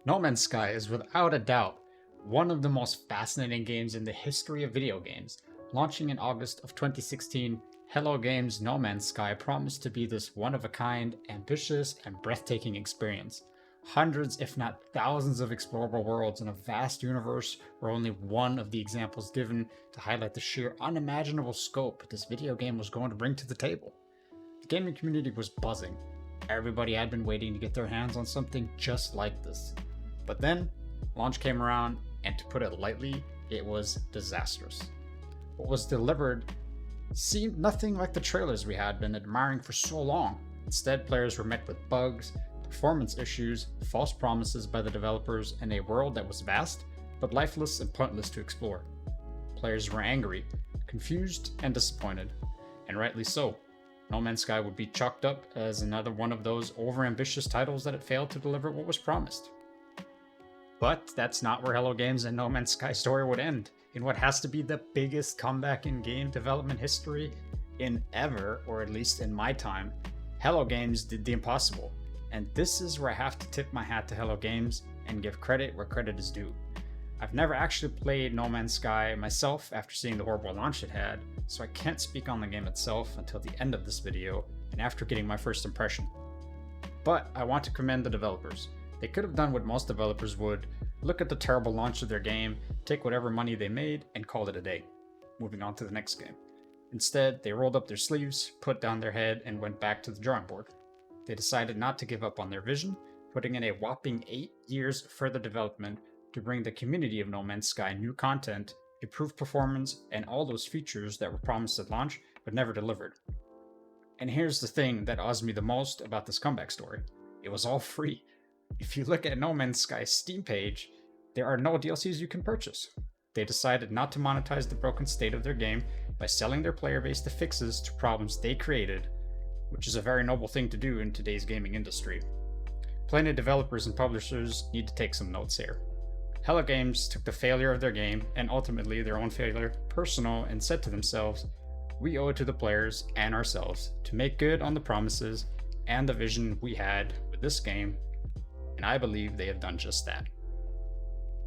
No Man's Sky is without a doubt one of the most fascinating games in the history of video games. Launching in August of 2016, Hello Games' No Man's Sky promised to be this one of a kind, ambitious, and breathtaking experience. Hundreds, if not thousands, of explorable worlds in a vast universe were only one of the examples given to highlight the sheer unimaginable scope this video game was going to bring to the table. The gaming community was buzzing. Everybody had been waiting to get their hands on something just like this. But then, launch came around, and to put it lightly, it was disastrous. What was delivered seemed nothing like the trailers we had been admiring for so long. Instead, players were met with bugs, performance issues, false promises by the developers, and a world that was vast, but lifeless and pointless to explore. Players were angry, confused, and disappointed, and rightly so. No Man's Sky would be chalked up as another one of those overambitious titles that it failed to deliver what was promised. But that's not where Hello Games and No Man's Sky story would end. In what has to be the biggest comeback in game development history in ever, or at least in my time, Hello Games did the impossible. And this is where I have to tip my hat to Hello Games and give credit where credit is due. I've never actually played No Man's Sky myself after seeing the horrible launch it had, so I can't speak on the game itself until the end of this video and after getting my first impression. But I want to commend the developers. They could have done what most developers would: look at the terrible launch of their game, take whatever money they made, and called it a day, moving on to the next game. Instead, they rolled up their sleeves, put down their head, and went back to the drawing board. They decided not to give up on their vision, putting in a whopping 8 years of further development to bring the community of No Man's Sky new content, improved performance, and all those features that were promised at launch but never delivered. And here's the thing that awes me the most about this comeback story: it was all free. If you look at No Man's Sky's Steam page, there are no DLCs you can purchase. They decided not to monetize the broken state of their game by selling their player base the fixes to problems they created, which is a very noble thing to do in today's gaming industry. Plenty of developers and publishers need to take some notes here. Hello Games took the failure of their game, and ultimately their own failure, personal, and said to themselves, we owe it to the players and ourselves to make good on the promises and the vision we had with this game, and I believe they have done just that.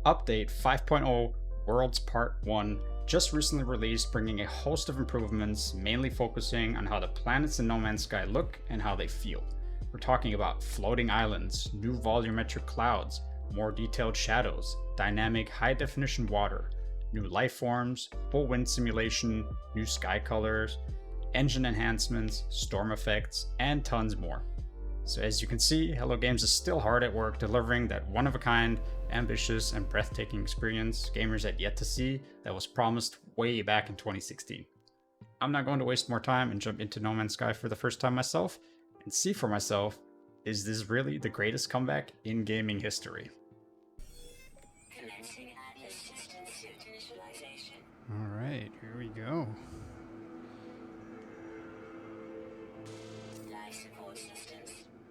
Update 5.0 Worlds Part 1 just recently released, bringing a host of improvements, mainly focusing on how the planets in No Man's Sky look and how they feel. We're talking about floating islands, new volumetric clouds, more detailed shadows, dynamic high-definition water, new life forms, full wind simulation, new sky colors, engine enhancements, storm effects, and tons more. So as you can see, Hello Games is still hard at work delivering that one-of-a-kind, ambitious, and breathtaking experience gamers had yet to see that was promised way back in 2016. I'm not going to waste more time and jump into No Man's Sky for the first time myself and see for myself, is this really the greatest comeback in gaming history? Alright, here we go.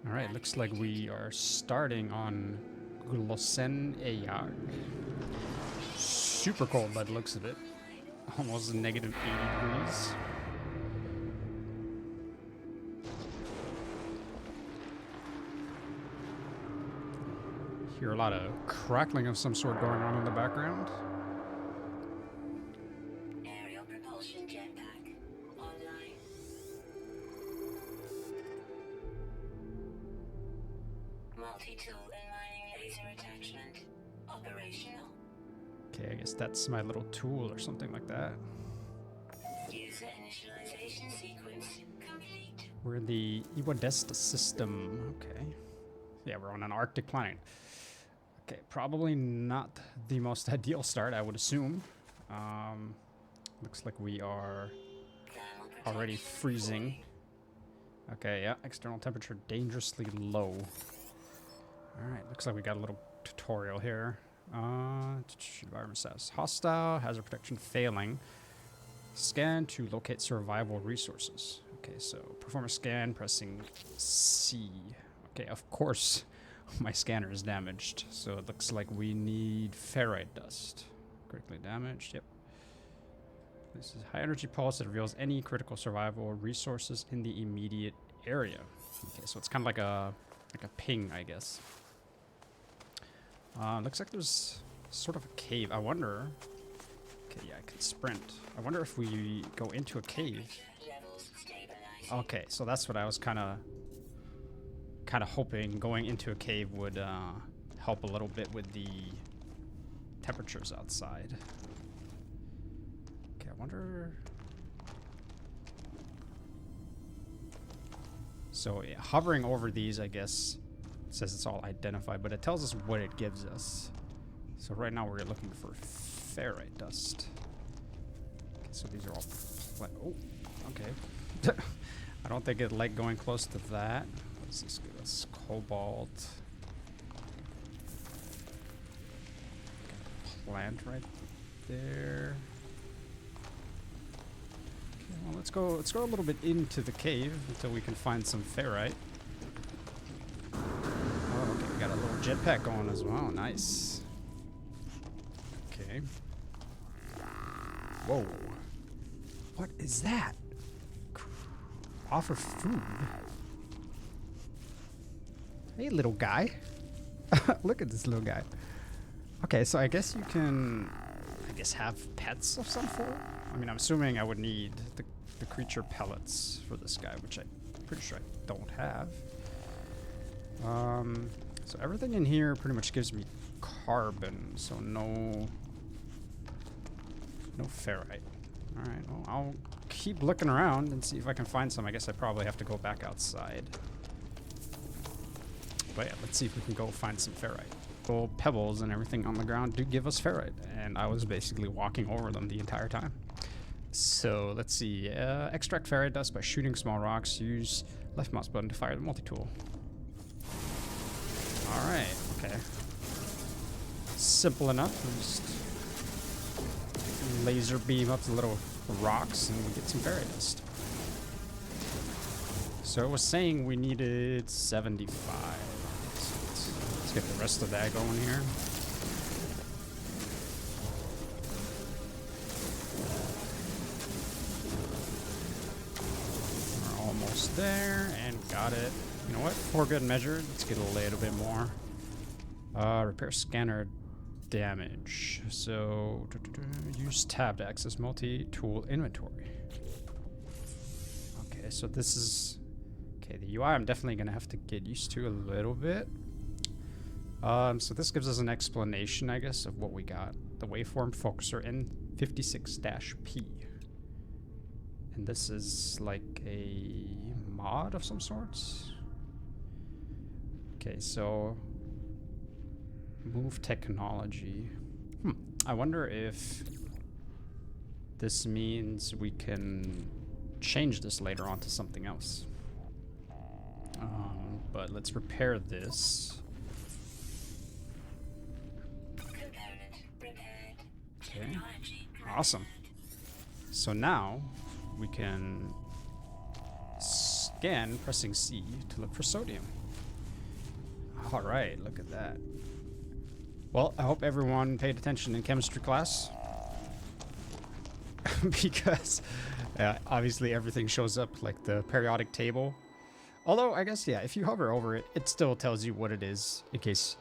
Alright, looks like we are starting on Glossen Eyag. Super cold by the looks of it. Almost negative 80 degrees. Hear a lot of crackling of some sort going on in the background. Aerial propulsion jetpack online. Multi-tool and mining laser attachment operational. Okay, I guess that's my little tool or something like that. User initialization sequence complete. We're in the Iwadesta system. Okay. Yeah, we're on an Arctic planet. Okay, probably not the most ideal start, I would assume. Looks like we are already freezing. Okay, yeah, external temperature dangerously low. Alright, looks like we got a little tutorial here. Environment status hostile, hazard protection failing. Scan to locate survival resources. Okay, so perform a scan pressing C. Okay, of course my scanner is damaged, so it looks like we need ferrite dust. Critically damaged, yep. This is high energy pulse that reveals any critical survival resources in the immediate area. Okay, so it's kind of like a ping, I guess. Looks like there's sort of a cave. I wonder... Okay, yeah, I can sprint. I wonder if we go into a cave. Levels stabilized. Okay, so that's what I was kind of hoping going into a cave would help a little bit with the temperatures outside. Okay, I wonder... So yeah, hovering over these, I guess, says it's all identified, but it tells us what it gives us. So right now we're looking for ferrite dust. Okay, so these are all... Oh, okay. I don't think it'd like going close to that. What's this give us? Cobalt. Plant right there. Okay, well, let's go a little bit into the cave until we can find some ferrite. Oh, okay, we got a little jetpack going as well. Nice. Okay. Whoa. What is that? Offer food. Hey, little guy. Look at this little guy. Okay, so I guess you can, have pets of some form. I mean, I'm assuming I would need the creature pellets for this guy, which I'm pretty sure I don't have. So everything in here pretty much gives me carbon, so no ferrite. All right, well, I'll keep looking around and see if I can find some. I guess I probably have to go back outside. But yeah, let's see if we can go find some ferrite. Well, pebbles and everything on the ground do give us ferrite, and I was basically walking over them the entire time. So let's see. Extract ferrite dust by shooting small rocks. Use left mouse button to fire the multi-tool. All right. Okay. Simple enough. Just laser beam up the little rocks, and we get some ferrite dust. So it was saying we needed 75. Let's get the rest of that going here. We're almost there, and got it. You know what? For good measure, let's get a little bit more. Repair scanner damage. So, use tab to access multi-tool inventory. Okay, so this is... Okay, the UI I'm definitely going to have to get used to a little bit. So this gives us an explanation, I guess, of what we got. The waveform focuser N56-P. And this is like a mod of some sorts. Okay, so... Move technology. I wonder if this means we can change this later on to something else. But let's repair this. Okay, awesome. So now we can scan pressing C to look for sodium. All right, look at that. Well, I hope everyone paid attention in chemistry class. Because obviously everything shows up like the periodic table. Although, I guess, yeah, if you hover over it, it still tells you what it is, in case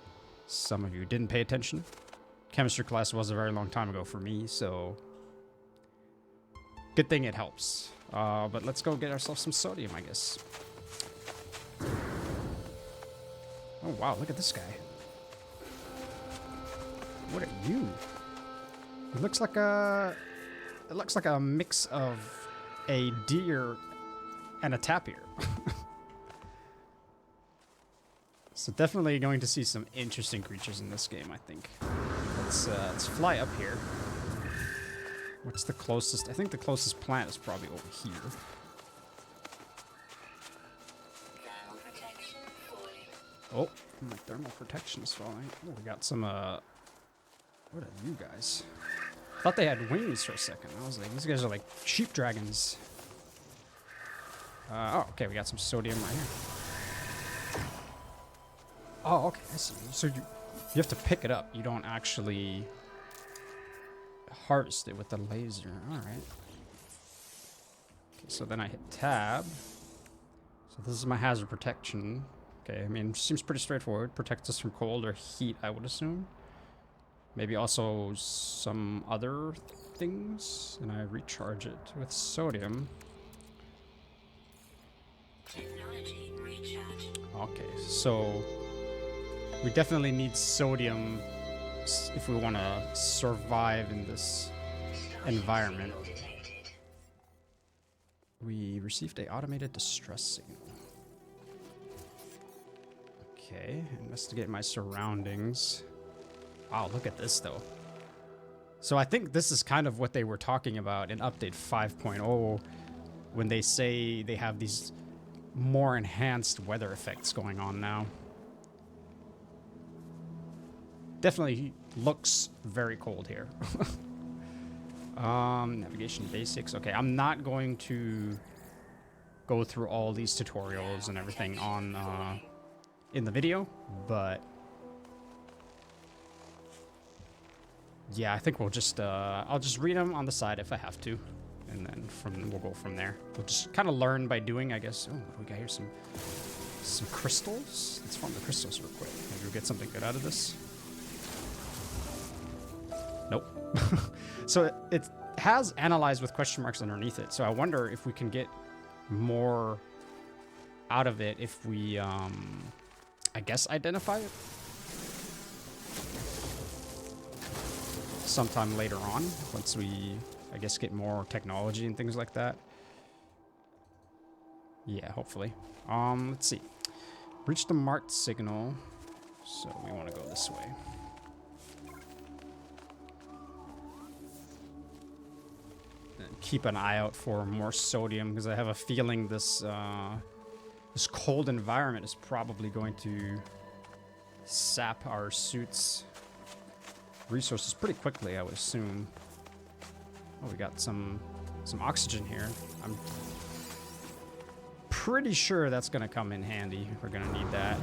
some of you didn't pay attention. Chemistry class was a very long time ago for me, so... Good thing it helps. But let's go get ourselves some sodium, I guess. Oh, wow, look at this guy. What are you? It looks like a... It looks like a mix of a deer and a tapir. So definitely going to see some interesting creatures in this game, I think. Let's fly up here. What's the closest? I think the closest plant is probably over here. Thermal protection falling. Oh, my thermal protection is falling. Oh, we got some, What are you guys? Thought they had wings for a second. I was like, these guys are like sheep dragons. Oh, okay, we got some sodium right here. Oh, okay, I see. So you have to pick it up. You don't actually harvest it with the laser. All right. Okay, so then I hit tab. So this is my hazard protection. Okay, I mean, seems pretty straightforward. Protects us from cold or heat, I would assume. Maybe also some other things. And I recharge it with sodium. Technology recharge. Okay, so we definitely need sodium if we want to survive in this environment. Detected. We received a automated distress signal. Okay, investigate my surroundings. Wow, look at this though. So I think this is kind of what they were talking about in update 5.0 when they say they have these more enhanced weather effects going on now. Definitely looks very cold here. Navigation basics. Okay, I'm not going to go through all these tutorials and everything on in the video, but yeah, I think we'll just I'll just read them on the side if I have to, and then we'll go from there. We'll just kind of learn by doing, I guess. Oh, we got here some crystals. Let's farm the crystals real quick. Maybe we'll get something good out of this. Nope. So it has analyzed with question marks underneath it. So I wonder if we can get more out of it if we, I guess, identify it sometime later on, once we, I guess, get more technology and things like that. Yeah, hopefully. Let's see. Reach the marked signal. So we want to go this way. And keep an eye out for more sodium, because I have a feeling this this cold environment is probably going to sap our suits resources pretty quickly, I would assume. Oh, we got some oxygen here. I'm pretty sure that's gonna come in handy. We're gonna need that.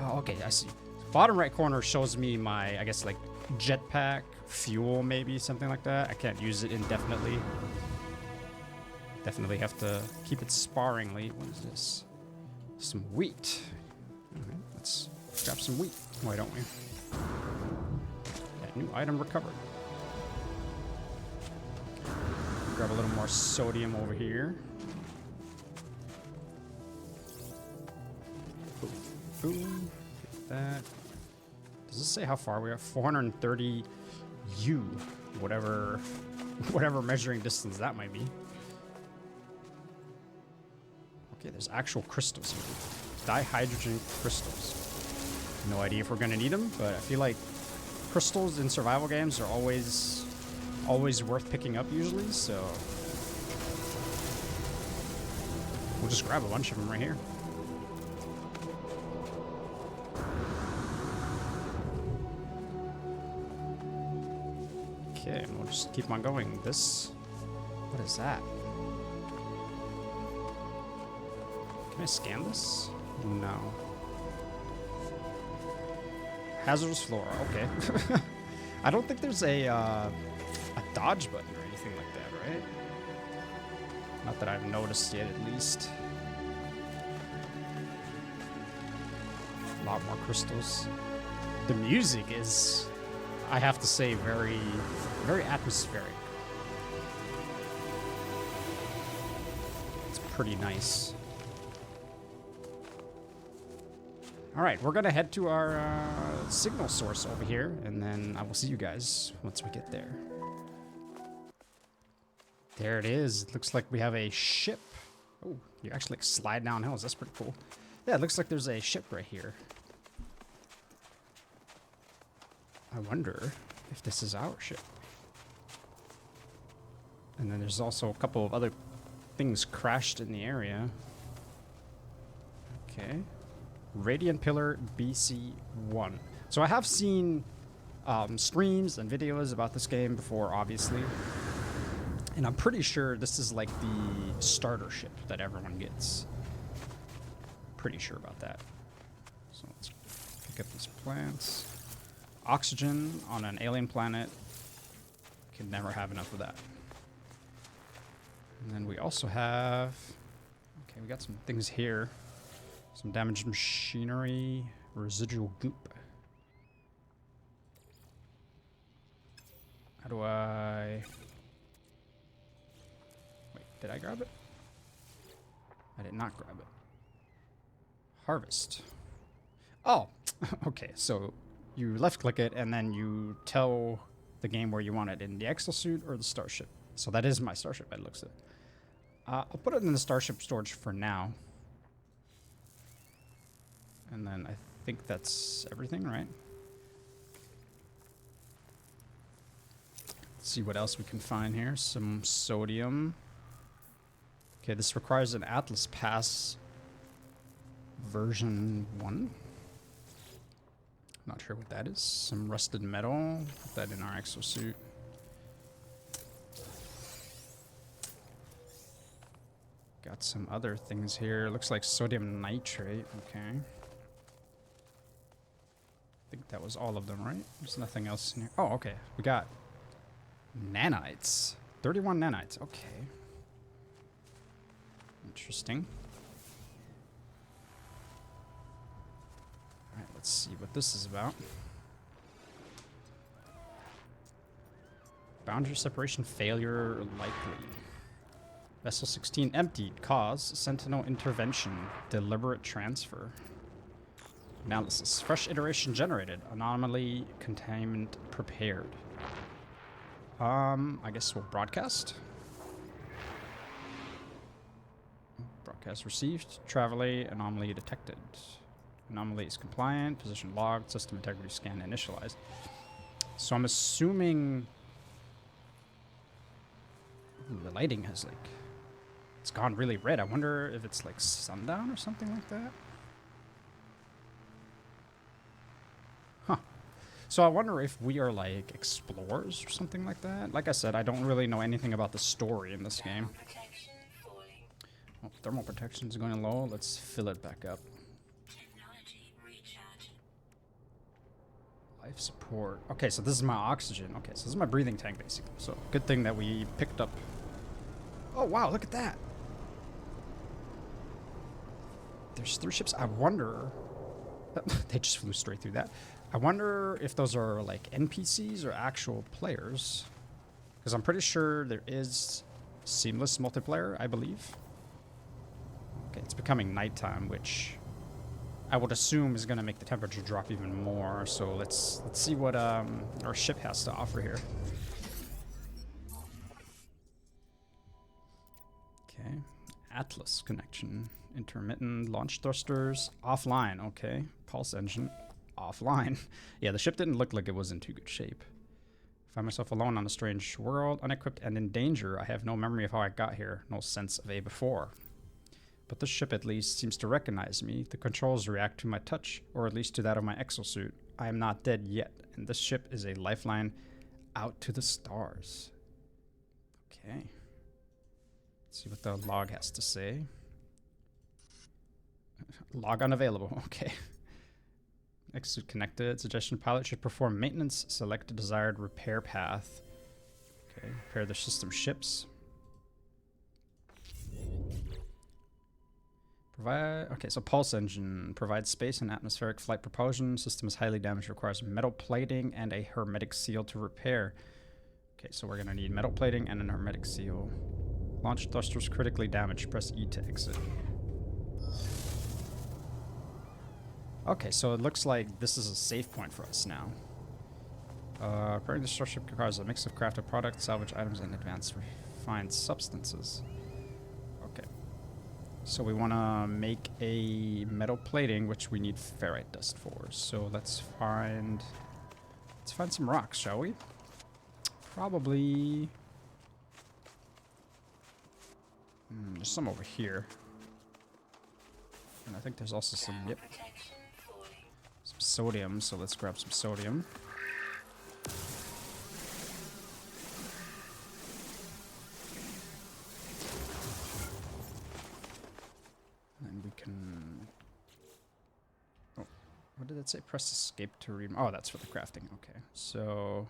Oh, okay, I see. Bottom right corner shows me my, I guess, like, jetpack, fuel, maybe, something like that. I can't use it indefinitely. Definitely have to keep it sparingly. What is this? Some wheat. Alright, let's grab some wheat. Why don't we? Yeah, new item recovered. Grab a little more sodium over here. Boom. Boom. Get that. Does this say how far we are? 430 U. Whatever measuring distance that might be. Okay, there's actual crystals here. Dihydrogen crystals. No idea if we're gonna need them, but I feel like crystals in survival games are always worth picking up usually, so we'll just grab a bunch of them right here. Okay, and we'll just keep on going. This, what is that? Can I scan this? No. Hazardous flora, okay. I don't think there's a dodge button or anything like that, right? Not that I've noticed yet, at least. A lot more crystals. The music is, I have to say, very, very atmospheric. It's pretty nice. All right, we're gonna head to our signal source over here, and then I will see you guys once we get there. There it is. It looks like we have a ship. Oh, you actually like slide down hills. That's pretty cool. Yeah, it looks like there's a ship right here. I wonder if this is our ship. And then there's also a couple of other things crashed in the area. Okay. Radiant Pillar BC1. So I have seen streams and videos about this game before, obviously. And I'm pretty sure this is like the starter ship that everyone gets. Pretty sure about that. So let's pick up these plants. Oxygen on an alien planet. Can never have enough of that. And then we also have... Okay, we got some things here. Some damaged machinery, residual goop. How do I... Wait, did I grab it? I did not grab it. Harvest. Oh, okay, so you left-click it and then you tell the game where you want it, in the exosuit or the starship. So that is my starship, it looks like. I'll put it in the starship storage for now. And then I think that's everything, right? Let's see what else we can find here. Some sodium. Okay, this requires an Atlas Pass version 1. Not sure what that is. Some rusted metal. Put that in our exosuit. Got some other things here. Looks like sodium nitrate. Okay. I think that was all of them, right? There's nothing else in here. Oh, okay. We got nanites. 31 nanites. Okay. Interesting. Alright, let's see what this is about. Boundary separation failure likely. Vessel 16 emptied. Cause Sentinel intervention. Deliberate transfer. Analysis. Fresh iteration generated. Anomaly containment prepared. I guess we'll broadcast. Broadcast received. Travelay. Anomaly detected. Anomaly is compliant. Position logged. System integrity scan initialized. So I'm assuming... Ooh, the lighting has like... It's gone really red. I wonder if it's like sundown or something like that. Huh. So I wonder if we are like explorers or something like that. Like I said, I don't really know anything about the story in this game. Protection falling. Oh, thermal protection is going low. Let's fill it back up. Technology recharge. Life support. Okay, so this is my oxygen. Okay, so this is my breathing tank basically. So good thing that we picked up. Oh wow, look at that. There's 3 ships. I wonder... They just flew straight through that. I wonder if those are like NPCs or actual players. Because I'm pretty sure there is seamless multiplayer, I believe. Okay, it's becoming nighttime, which I would assume is going to make the temperature drop even more. So let's see what our ship has to offer here. Okay, Atlas connection. Intermittent launch thrusters offline. Okay, pulse engine offline. Yeah, the ship didn't look like it was in too good shape. Find myself alone on a strange world, unequipped and in danger. I have no memory of how I got here, no sense of a before. But this ship at least seems to recognize me. The controls react to my touch, or at least to that of my exosuit. I am not dead yet, and this ship is a lifeline out to the stars. Okay. Let's see what the log has to say. Log unavailable. Okay. Exosuit connected. Suggestion: pilot should perform maintenance. Select a desired repair path. Okay. Repair the system ships. Provide. Okay, so pulse engine provides space and atmospheric flight propulsion. System is highly damaged. Requires metal plating and a hermetic seal to repair. Okay, so we're gonna need metal plating and an hermetic seal. Launch thrusters critically damaged. Press E to exit. Okay, so it looks like this is a save point for us now. Repairing the starship requires a mix of crafted products, salvage items, and advanced refined substances. Okay. So we want to make a metal plating, which we need ferrite dust for. So let's find some rocks, shall we? Probably... there's some over here. And I think there's also some... Yep. Protection falling. Some sodium, so let's grab some sodium. And we can... Oh, what did it say? Press escape to read... Oh, that's for the crafting. Okay, so...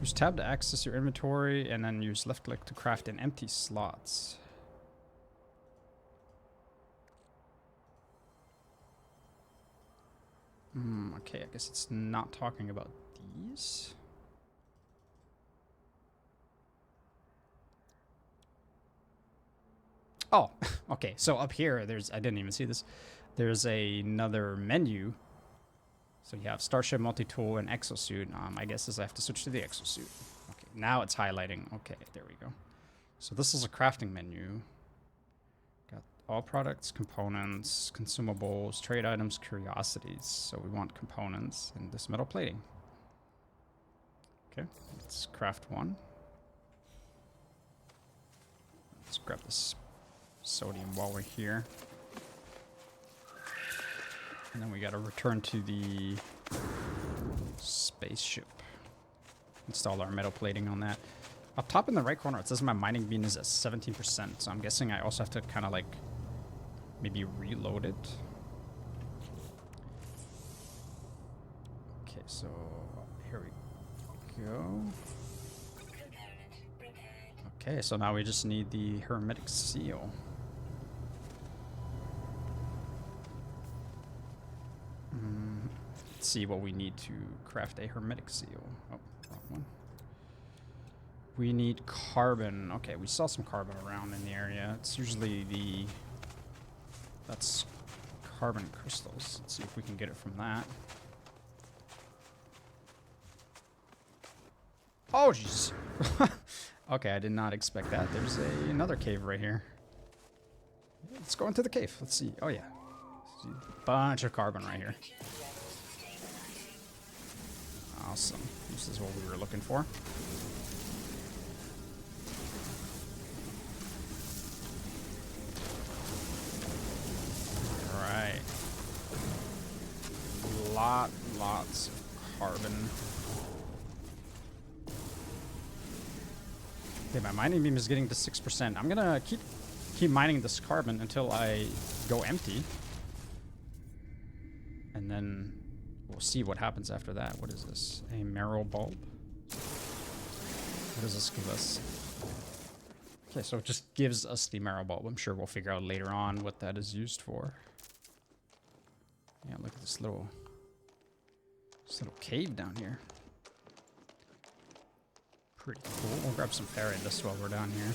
Use tab to access your inventory, and then use left click to craft in empty slots. Okay, I guess it's not talking about these. Oh, okay. So up here, I didn't even see this. There's another menu. So you have Starship, Multi-Tool, and Exosuit. I guess I have to switch to the Exosuit. Okay, now it's highlighting. Okay, there we go. So this is a crafting menu. Got all products, components, consumables, trade items, curiosities. So we want components and this metal plating. Okay, let's craft one. Let's grab this sodium while we're here. And then we gotta return to the spaceship. Install our metal plating on that. Up top in the right corner, it says my mining beam is at 17%. So I'm guessing I also have to kind of like maybe reload it. Okay, so here we go. Okay, so now we just need the hermetic seal. Let's see what we need to craft a hermetic seal. Oh, wrong one. We need carbon. Okay, we saw some carbon around in the area. It's usually that's carbon crystals. Let's see if we can get it from that. Oh, jeez. Okay, I did not expect that. There's another cave right here. Let's go into the cave. Let's see. Oh, yeah. See a bunch of carbon right here. Awesome. This is what we were looking for. Alright. Lots of carbon. Okay, my mining beam is getting to 6%. I'm gonna keep mining this carbon until I go empty. And then we'll see what happens after that. What is this? A marrow bulb? What does this give us? Okay, so it just gives us the marrow bulb. I'm sure we'll figure out later on what that is used for. Yeah, look at this little cave down here. Pretty cool. We'll grab some ferrite dust while we're down here.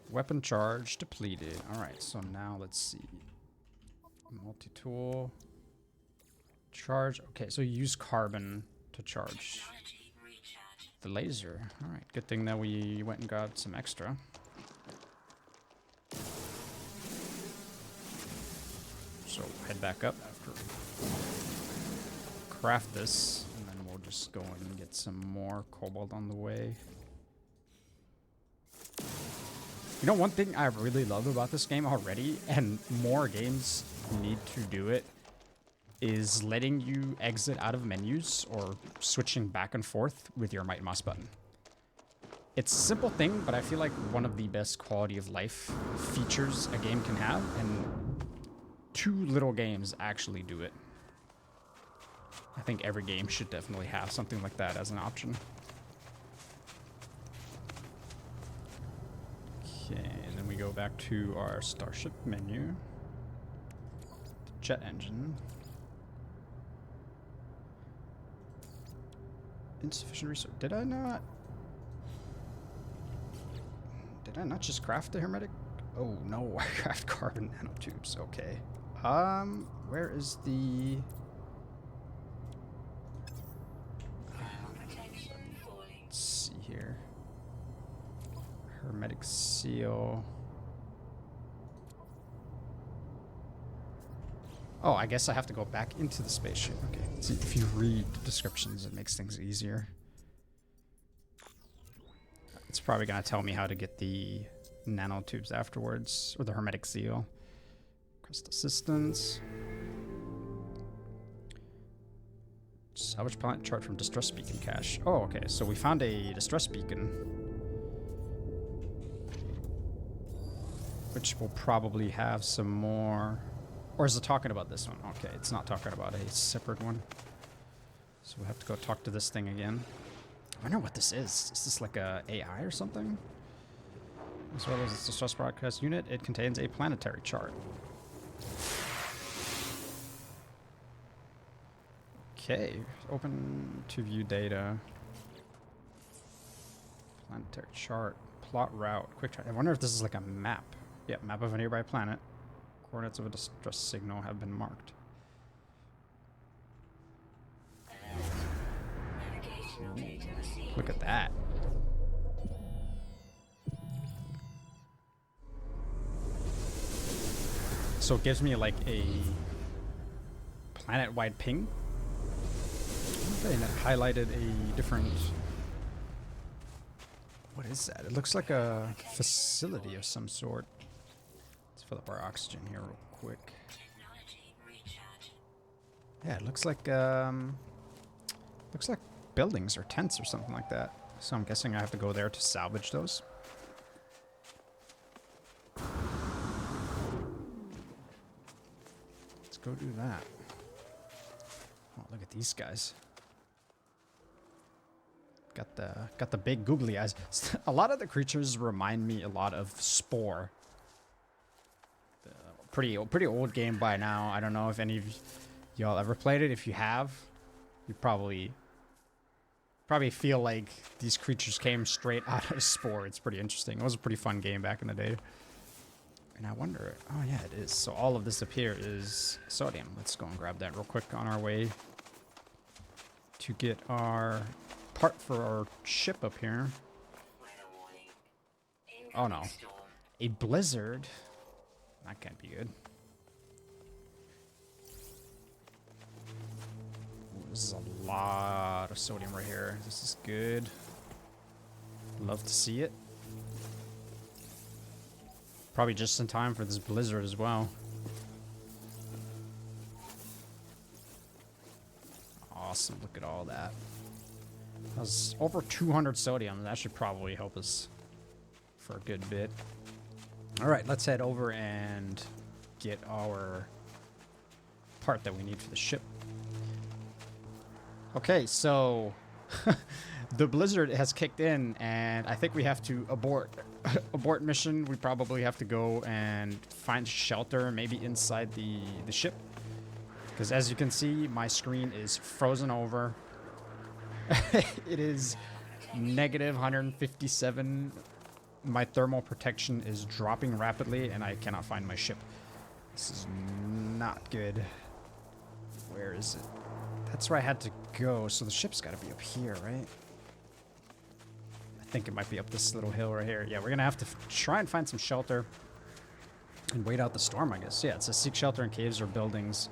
Weapon charge depleted. Alright, so now let's see. Multi-tool. Charge. Okay, so you use carbon to charge the laser. Alright, good thing that we went and got some extra. So head back up after craft this, and then we'll just go and get some more cobalt on the way. You know, one thing I really love about this game already, and more games need to do it, is letting you exit out of menus or switching back and forth with your right mouse button. It's a simple thing, but I feel like one of the best quality of life features a game can have, and two little games actually do it. I think every game should definitely have something like that as an option. Okay, and then we go back to our Starship menu. The jet engine. Insufficient resource. Did I not just craft the hermetic? Oh no, I craft carbon nanotubes. Okay. Where is the... Let's see here. Hermetic seal. Oh, I guess I have to go back into the spaceship. Okay. See, if you read the descriptions, it makes things easier. It's probably going to tell me how to get the nanotubes afterwards, or the hermetic seal. Quest assistance. Salvage planet chart from distress beacon cache. Oh, okay. So we found a distress beacon, which will probably have some more. Or is it talking about this one? Okay, it's not talking about a separate one. So we'll have to go talk to this thing again. I wonder what this is. Is this like a AI or something? As well as its distress broadcast unit, it contains a planetary chart. Okay, open to view data. Planetary chart, plot route, quick chart. I wonder if this is like a map. Yeah, map of a nearby planet. Coordinates of a distress signal have been marked. Navigational data received. Look at that. So it gives me like a planet-wide ping. Okay, and it highlighted a different... What is that? It looks like a facility of some sort. Let's fill up our oxygen here real quick. Technology recharge. Yeah, it looks like buildings or tents or something like that. So I'm guessing I have to go there to salvage those. Let's go do that. Oh, look at these guys. Got the big googly eyes. A lot of the creatures remind me a lot of Spore. Pretty old game by now. I don't know if any of y'all ever played it. If you have, you probably feel like these creatures came straight out of Spore. It's pretty interesting. It was a pretty fun game back in the day. And I wonder, oh yeah, it is. So all of this up here is sodium. Let's go and grab that real quick on our way to get our part for our ship up here. Weather warning. Oh no, Storm. a blizzard. That can't be good. Ooh, this is a lot of sodium right here. This is good. Love to see it. Probably just in time for this blizzard as well. Awesome, look at all that. That's over 200 sodium. That should probably help us for a good bit. All right, let's head over and get our part that we need for the ship. Okay, so the blizzard has kicked in, and I think we have to abort mission. We probably have to go and find shelter, maybe inside the ship, because as you can see, my screen is frozen over. It is negative 157. My thermal protection is dropping rapidly, and I cannot find my ship. This is not good. Where is it? That's where I had to go, so the ship's got to be up here, right? I think it might be up this little hill right here. Yeah, we're going to have to try and find some shelter and wait out the storm, I guess. Yeah, it says seek shelter in caves or buildings.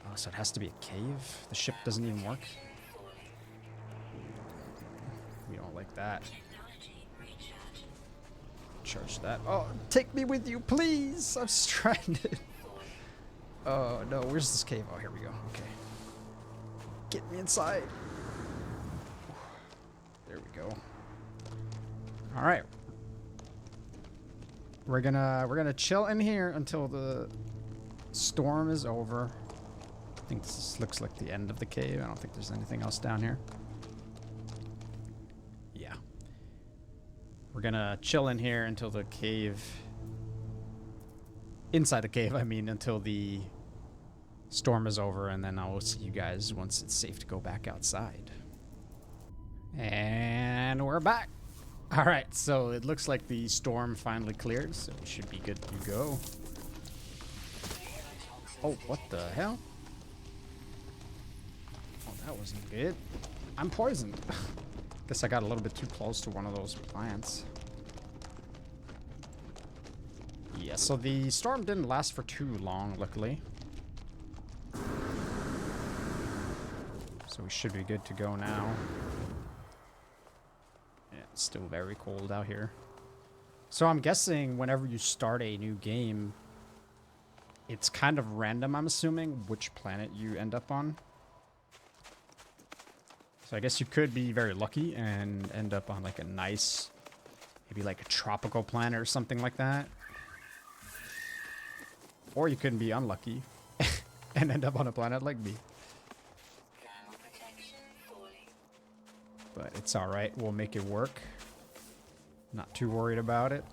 Oh, so it has to be a cave? The ship doesn't even work? We don't like that. Technology recharge. Charge that. Oh, take me with you, please. I'm stranded. Oh, no. Where's this cave? Oh, here we go. Okay. Get me inside. There we go. All right. We're gonna chill in here until the storm is over. I think this looks like the end of the cave. I don't think there's anything else down here. Yeah. We're gonna chill in here until the cave... Inside the cave, I mean, until the storm is over, and then I'll see you guys once it's safe to go back outside. And we're back. All right, so it looks like the storm finally cleared, so we should be good to go. Oh, what the hell? Oh, that wasn't good. I'm poisoned. Guess I got a little bit too close to one of those plants. Yeah, so the storm didn't last for too long, luckily. So we should be good to go now. Yeah, it's still very cold out here. So I'm guessing whenever you start a new game, it's kind of random, I'm assuming, which planet you end up on. So I guess you could be very lucky and end up on like a nice, maybe like a tropical planet or something like that. Or you could be unlucky and end up on a planet like me. Thermal protection but it's alright. We'll make it work. Not too worried about it.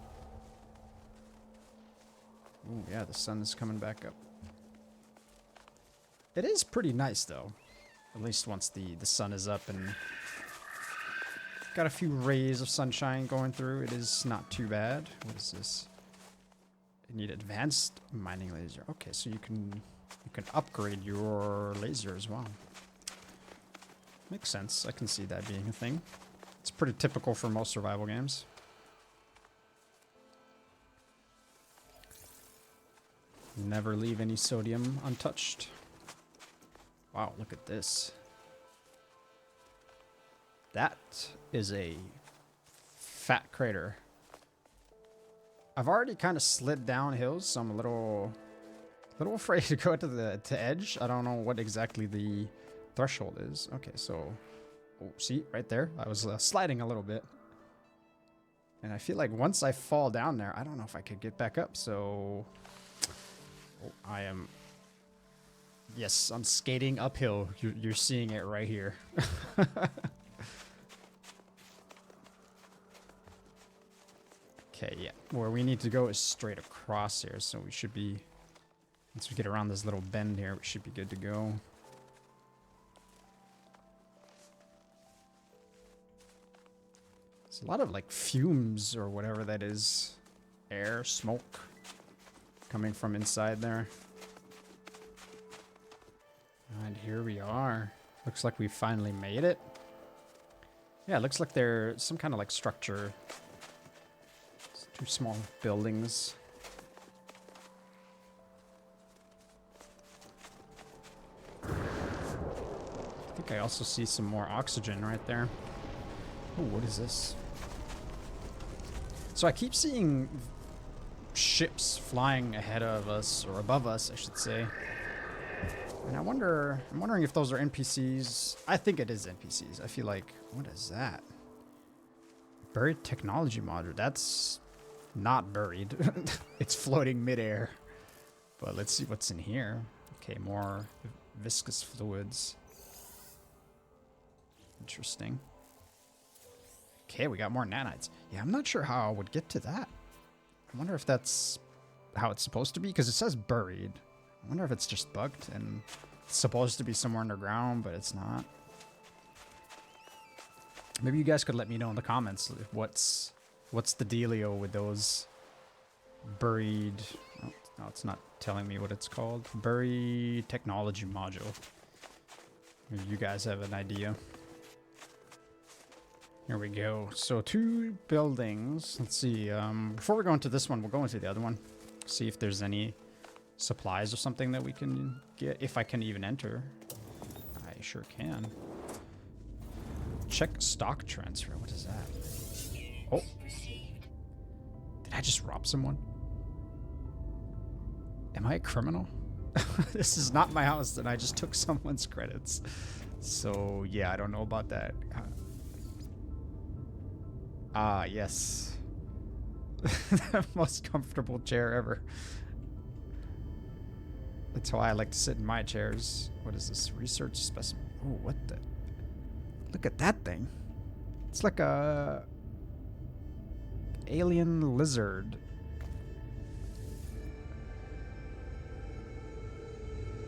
Ooh, yeah, the sun is coming back up. It is pretty nice, though. At least once the sun is up and got a few rays of sunshine going through. It is not too bad. What is this? You need advanced mining laser. Okay, so you can upgrade your laser as well. Makes sense. I can see that being a thing. It's pretty typical for most survival games. Never leave any sodium untouched. Wow, look at this. That is a fat crater. I've already kind of slid down hills, so I'm a little afraid to go to the edge. I don't know what exactly the threshold is. Okay, so see right there, I was sliding a little bit, and I feel like once I fall down there, I don't know if I could get back up. So I am. Yes, I'm skating uphill. You're seeing it right here. Okay, yeah. Where we need to go is straight across here, so we should be... Once we get around this little bend here, we should be good to go. There's a lot of, like, fumes or whatever that is. Air, smoke coming from inside there. And here we are. Looks like we finally made it. Yeah, it looks like there's some kind of, like, structure. Two small buildings. I think I also see some more oxygen right there. Oh, what is this? So I keep seeing ships flying ahead of us, or above us, I should say. And I'm wondering if those are NPCs. I think it is NPCs. I feel like, what is that? Buried technology module. That's not buried. It's floating midair. But let's see what's in here. Okay, more viscous fluids. Interesting. Okay, we got more nanites. Yeah, I'm not sure how I would get to that. I wonder if that's how it's supposed to be, because it says buried. I wonder if it's just bugged and it's supposed to be somewhere underground, but it's not. Maybe you guys could let me know in the comments what's the dealio with those buried... Oh, no, it's not telling me what it's called. Buried technology module. Maybe you guys have an idea. Here we go. So 2 buildings. Let's see. Before we go into this one, we'll go into the other one. See if there's any supplies or something that we can get. If I can even enter. I sure can. Check stock transfer. What is that? Oh. Did I just rob someone? Am I a criminal? This is not my house and I just took someone's credits. So yeah, I don't know about that. Ah, yes. The most comfortable chair ever. That's how I like to sit in my chairs. What is this? Research specimen. Oh, what the? Look at that thing. It's like a alien lizard.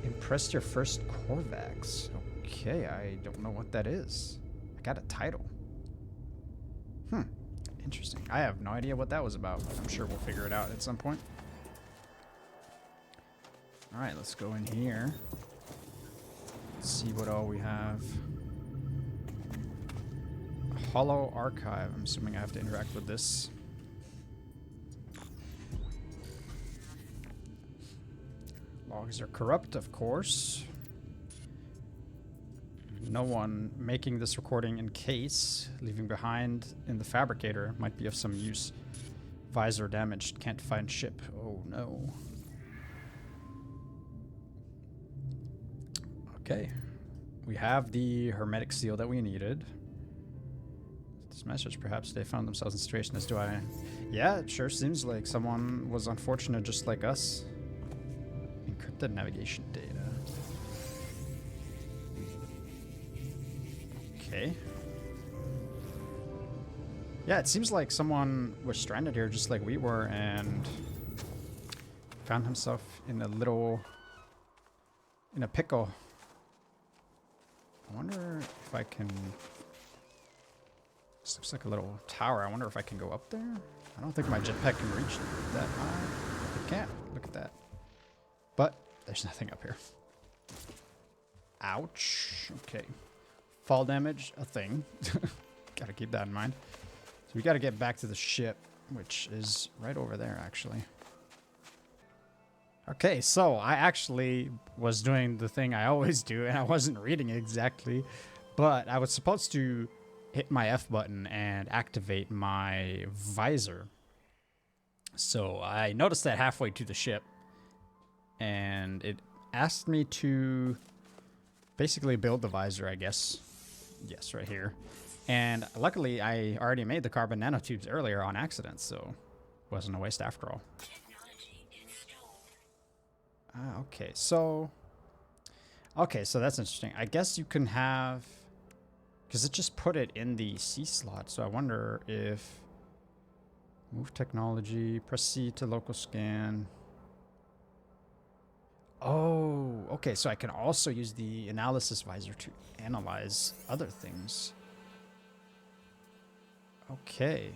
Impressed your first Korvax. Okay, I don't know what that is. I got a title. Interesting. I have no idea what that was about, but I'm sure we'll figure it out at some point. Alright, let's go in here. Let's see what all we have. Hollow archive. I'm assuming I have to interact with this. Logs are corrupt, of course. No one making this recording in case leaving behind in the fabricator might be of some use. Visor damaged, can't find ship. Oh no. Okay. We have the hermetic seal that we needed. This message, perhaps they found themselves in a situation as do I. Yeah, it sure seems like someone was unfortunate just like us. Encrypted navigation data. Okay. Yeah, it seems like someone was stranded here just like we were and found himself in a pickle. I wonder if I can... This looks like a little tower. I wonder if I can go up there? I don't think my jetpack can reach that high. It can't. Look at that. But there's nothing up here. Ouch. Okay. Fall damage, a thing. Gotta keep that in mind. So we gotta get back to the ship, which is right over there, actually. Okay, so I actually was doing the thing I always do, and I wasn't reading it exactly, but I was supposed to hit my F button and activate my visor. So I noticed that halfway to the ship, and it asked me to basically build the visor, I guess. Yes, right here. And luckily, I already made the carbon nanotubes earlier on accident, so it wasn't a waste after all. Technology installed. Okay, so... Okay, so that's interesting. I guess you can have... Because it just put it in the C slot, so I wonder if... Move technology, press C to local scan. Oh, okay, so I can also use the analysis visor to analyze other things. Okay.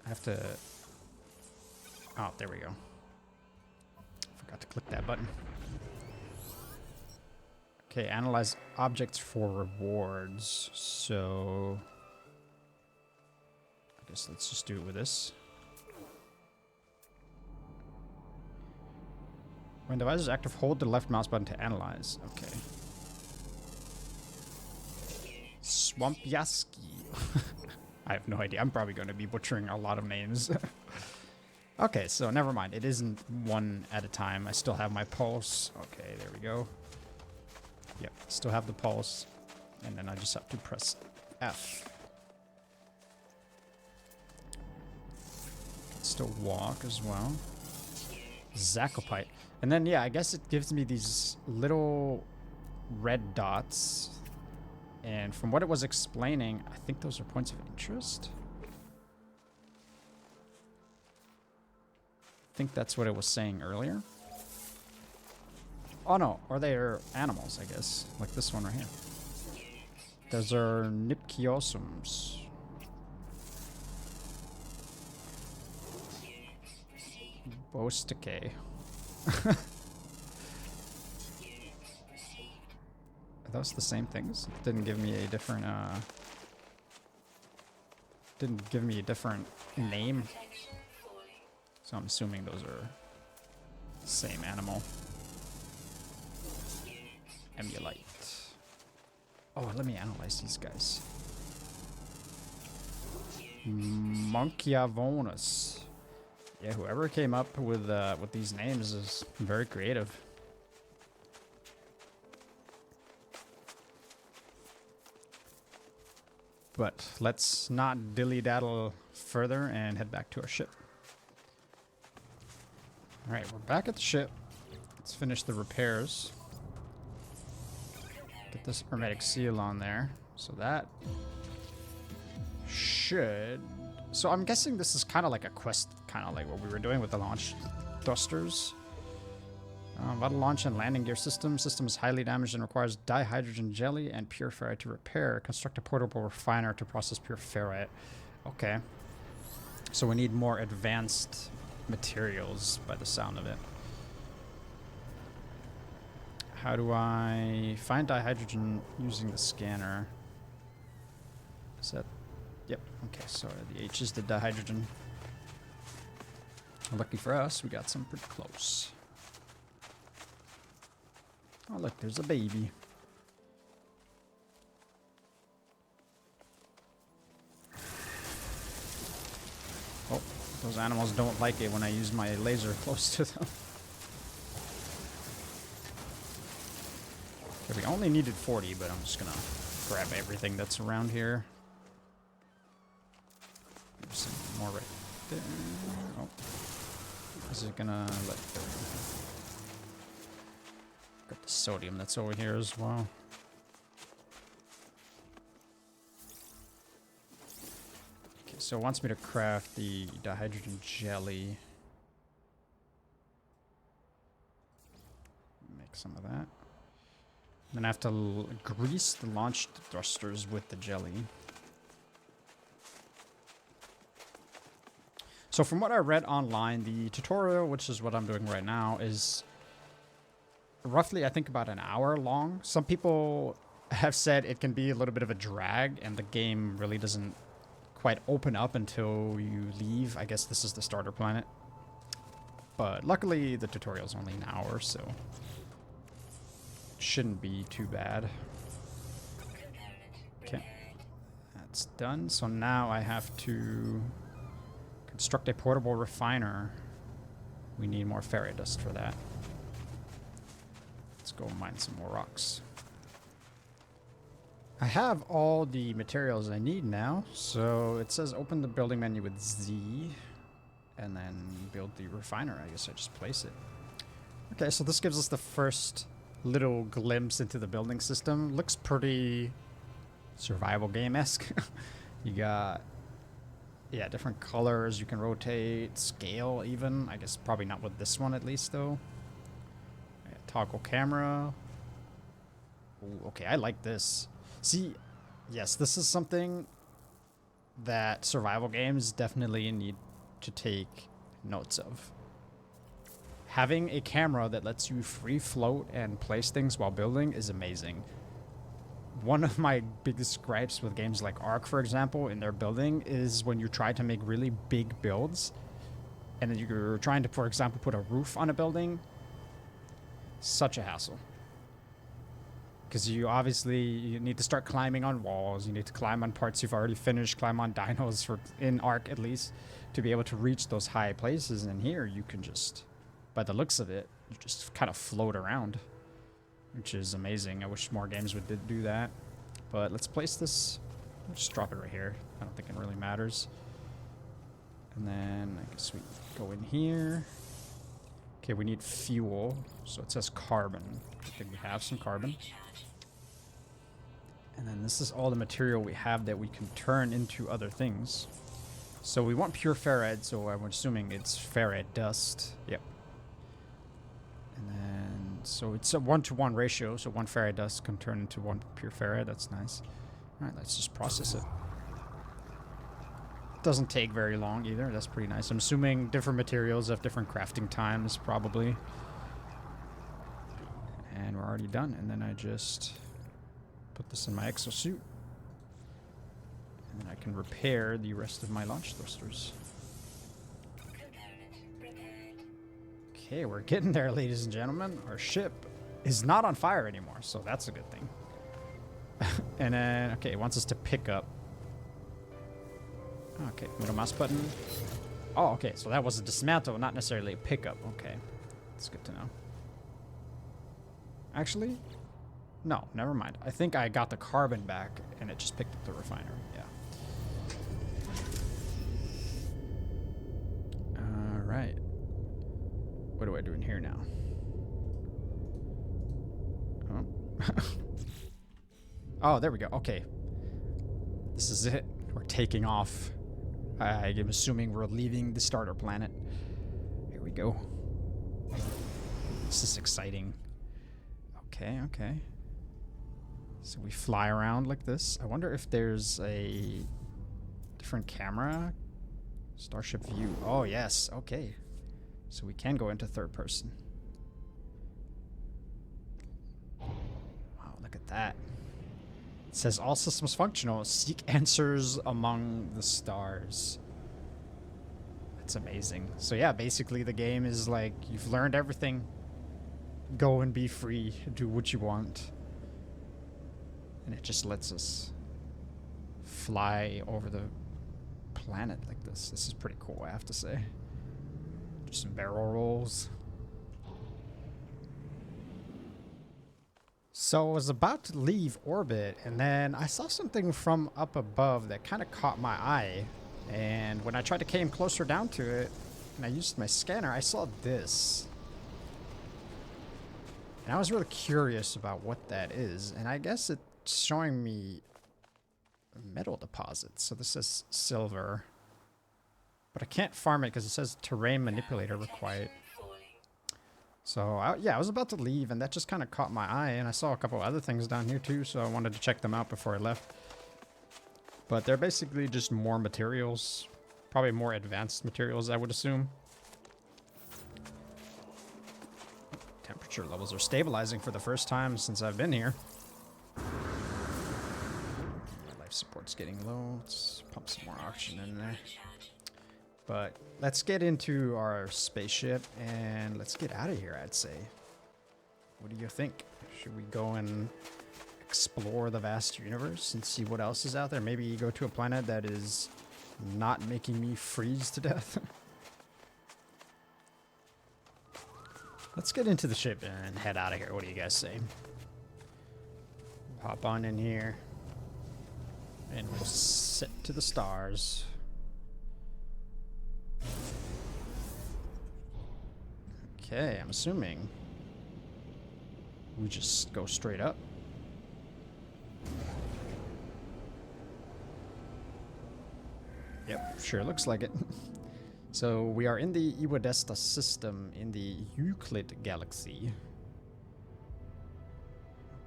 I have to... Oh, there we go. Forgot to click that button. Okay, analyze objects for rewards. So... I guess let's just do it with this. When device is active, hold the left mouse button to analyze. Okay. Swampyaski. I have no idea. I'm probably going to be butchering a lot of names. Okay, so never mind. It isn't one at a time. I still have my pulse. Okay, there we go. Yep, still have the pulse. And then I just have to press F. Can still walk as well. Zacopite. And then, yeah, I guess it gives me these little red dots. And from what it was explaining, I think those are points of interest. I think that's what it was saying earlier. Oh no, or they're animals, I guess. Like this one right here. Those are Nipkiosums. Bostake. Are those the same things? It didn't give me a different, didn't give me a different name. So I'm assuming those are the same animal. Emulite. Oh, let me analyze these guys. Monkiavonus. Yeah, whoever came up with these names is very creative. But let's not dilly-daddle further and head back to our ship. Alright, we're back at the ship. Let's finish the repairs. Get this hermetic seal on there. So that should... So I'm guessing this is kind of like a quest, kind of like what we were doing with the launch thrusters. Vital launch and landing gear system. System is highly damaged and requires dihydrogen jelly and pure ferrite to repair. Construct a portable refiner to process pure ferrite. Okay. So we need more advanced materials by the sound of it. How do I find dihydrogen using the scanner? Is that... Yep. Okay, so the H is the dihydrogen. Lucky for us, we got some pretty close. Oh, look, there's a baby. Oh, those animals don't like it when I use my laser close to them. Okay, we only needed 40, but I'm just gonna grab everything that's around here. There's some more right there. Oh. Is it gonna let go? Got the sodium that's over here as well. so it wants me to craft the dihydrogen jelly. Make some of that. Then I have to grease the launch thrusters with the jelly. So from what I read online, the tutorial, which is what I'm doing right now, is roughly, I think, about an hour long. Some people have said it can be a little bit of a drag, and the game really doesn't quite open up until you leave. I guess this is the starter planet. But luckily, the tutorial is only an hour, so shouldn't be too bad. Okay, that's done. So now I have to construct a portable refiner. We need more ferrite dust for that. Let's go mine some more rocks. I have all the materials I need now. So it says open the building menu with Z and then build the refiner. I guess I just place it. Okay, so this gives us the first little glimpse into the building system. Looks pretty survival game-esque. You got, yeah, different colors. You can rotate, scale even. I guess probably not with this one at least, though. Yeah, toggle camera. Ooh, okay, I like this. See, yes, this is something that survival games definitely need to take notes of. Having a camera that lets you free float and place things while building is amazing. One of my biggest gripes with games like Ark, for example, in their building is when you try to make really big builds and then you're trying to, for example, put a roof on a building. Such a hassle. Because you need to start climbing on walls, you need to climb on parts you've already finished, climb on dinos, for in Ark at least, to be able to reach those high places. And here you can just, by the looks of it, you just kind of float around, which is amazing. I wish more games would do that. But let's place this. I'll just drop it right here. I don't think it really matters. And then I guess we go in here. Okay, we need fuel. So it says carbon. I think we have some carbon. And then this is all the material we have that we can turn into other things. So we want pure ferrite, so I'm assuming it's ferrite dust. Yep. And then, so it's a 1-to-1 ratio, so 1 ferrite dust can turn into 1 pure ferrite. That's nice. Alright, let's just process it. Doesn't take very long either. That's pretty nice. I'm assuming different materials have different crafting times, probably. And we're already done. And then I just put this in my exosuit. And then I can repair the rest of my launch thrusters. Okay, we're getting there, ladies and gentlemen. Our ship is not on fire anymore, so that's a good thing. And then, okay, it wants us to pick up. Okay, middle mouse button. Oh, okay, so that was a dismantle, not necessarily a pickup. Okay, that's good to know. Actually, no, never mind. I think I got the carbon back, and it just picked up the refinery. Yeah. All right. What do I do in here now? Oh. Oh, there we go. Okay. This is it. We're taking off. I am assuming we're leaving the starter planet. Here we go. This is exciting. Okay, okay. So we fly around like this. I wonder if there's a different camera. Starship view. Oh, yes. Okay. So we can go into third person. Wow, look at that. It says all systems functional. Seek answers among the stars. That's amazing. So yeah, basically the game is like, you've learned everything. Go and be free. Do what you want. And it just lets us fly over the planet like this. This is pretty cool, I have to say. Just some barrel rolls. So I was about to leave orbit, and then I saw something from up above that kind of caught my eye. And when I tried to came closer down to it, and I used my scanner, I saw this. And I was really curious about what that is. And I guess it's showing me metal deposits. So this is silver. But I can't farm it because it says terrain manipulator required. So, yeah, I was about to leave, and that just kind of caught my eye, and I saw a couple other things down here, too, so I wanted to check them out before I left. But they're basically just more materials. Probably more advanced materials, I would assume. Temperature levels are stabilizing for the first time since I've been here. My life support's getting low. Let's pump some more oxygen in there. But let's get into our spaceship and let's get out of here, I'd say. What do you think? Should we go and explore the vast universe and see what else is out there? Maybe go to a planet that is not making me freeze to death. Let's get into the ship and head out of here. What do you guys say? Hop on in here and we'll set to the stars. Okay, I'm assuming we just go straight up. Yep, sure looks like it. So we are in the Iwadesta system in the Euclid galaxy.